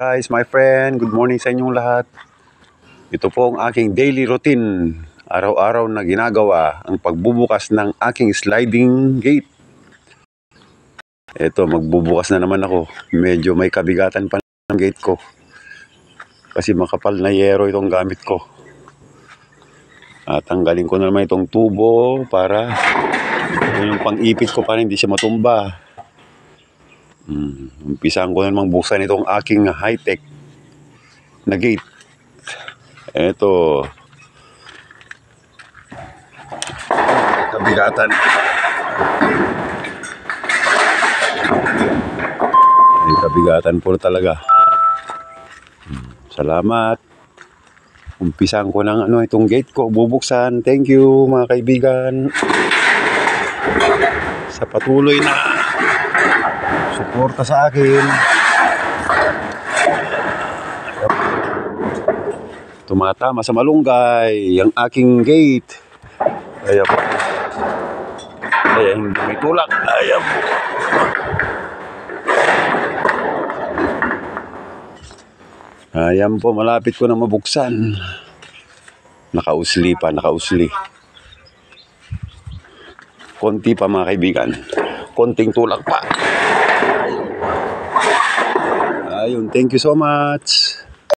Guys, my friend, good morning sa inyong lahat. Ito po ang aking daily routine. Araw-araw na ginagawa ang pagbubukas ng aking sliding gate. Ito, magbubukas na naman ako. Medyo may kabigatan pa ng gate ko. Kasi makapal na yero itong gamit ko. At tanggalin ko na naman itong tubo para yung pang-ipit ko para hindi siya matumba. Umpisahan ko na namang buksan itong aking high-tech na gate. Ito. Kabigatan. May kabigatan po talaga. Salamat. Umpisahan ko ng itong gate ko. Bubuksan. Thank you mga kaibigan. Sa patuloy na suporta sa akin. Tumatama sa malunggay ang aking gate. Ayan po. Ayan, hindi may tulak. Ayan po. Ayan po, malapit ko na mabuksan. Nakausli pa, nakausli. Konti pa mga kaibigan. Konting tulak pa. Ayun, thank you so much.